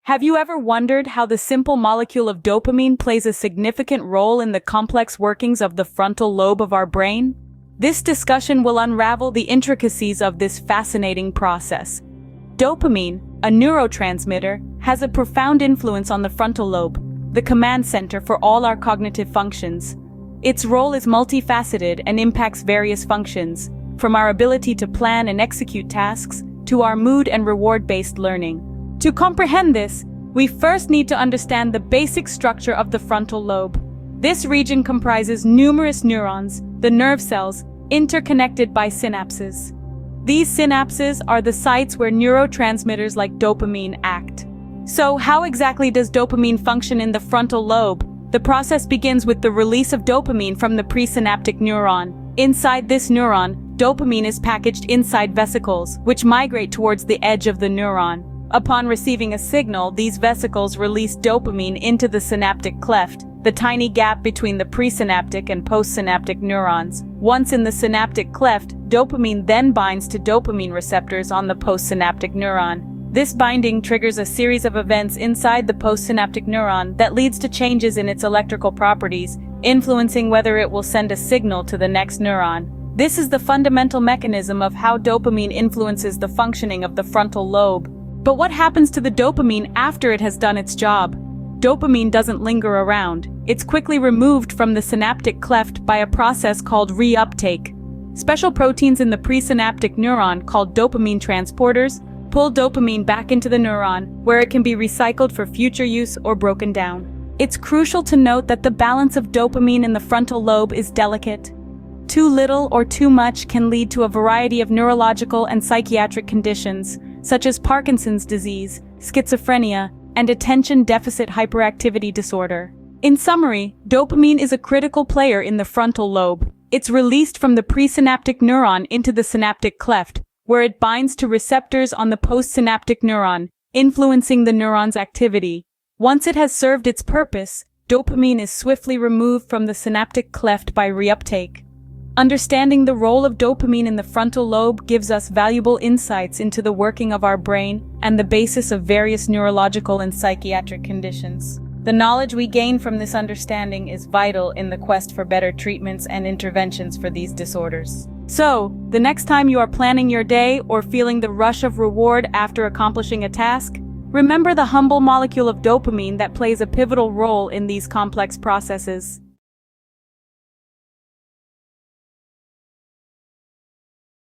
Have you ever wondered how the simple molecule of dopamine plays a significant role in the complex workings of the frontal lobe of our brain? This discussion will unravel the intricacies of this fascinating process. Dopamine, a neurotransmitter, has a profound influence on the frontal lobe, the command center for all our cognitive functions. Its role is multifaceted and impacts various functions, from our ability to plan and execute tasks to our mood and reward-based learning. To comprehend this, we first need to understand the basic structure of the frontal lobe. This region comprises numerous neurons, the nerve cells, interconnected by synapses. These synapses are the sites where neurotransmitters like dopamine act. So, how exactly does dopamine function in the frontal lobe? The process begins with the release of dopamine from the presynaptic neuron. Inside this neuron, dopamine is packaged inside vesicles, which migrate towards the edge of the neuron. Upon receiving a signal, these vesicles release dopamine into the synaptic cleft, the tiny gap between the presynaptic and postsynaptic neurons. Once in the synaptic cleft, dopamine then binds to dopamine receptors on the postsynaptic neuron. This binding triggers a series of events inside the postsynaptic neuron that leads to changes in its electrical properties, influencing whether it will send a signal to the next neuron. This is the fundamental mechanism of how dopamine influences the functioning of the frontal lobe. But what happens to the dopamine after it has done its job? Dopamine doesn't linger around. It's quickly removed from the synaptic cleft by a process called reuptake. Special proteins in the presynaptic neuron, called dopamine transporters, pull dopamine back into the neuron, where it can be recycled for future use or broken down. It's crucial to note that the balance of dopamine in the frontal lobe is delicate. Too little or too much can lead to a variety of neurological and psychiatric conditions, such as Parkinson's disease, schizophrenia, and attention deficit hyperactivity disorder. In summary, dopamine is a critical player in the frontal lobe. It's released from the presynaptic neuron into the synaptic cleft, where it binds to receptors on the postsynaptic neuron, influencing the neuron's activity. Once it has served its purpose, dopamine is swiftly removed from the synaptic cleft by reuptake. Understanding the role of dopamine in the frontal lobe gives us valuable insights into the working of our brain and the basis of various neurological and psychiatric conditions. The knowledge we gain from this understanding is vital in the quest for better treatments and interventions for these disorders. So, the next time you are planning your day or feeling the rush of reward after accomplishing a task, remember the humble molecule of dopamine that plays a pivotal role in these complex processes.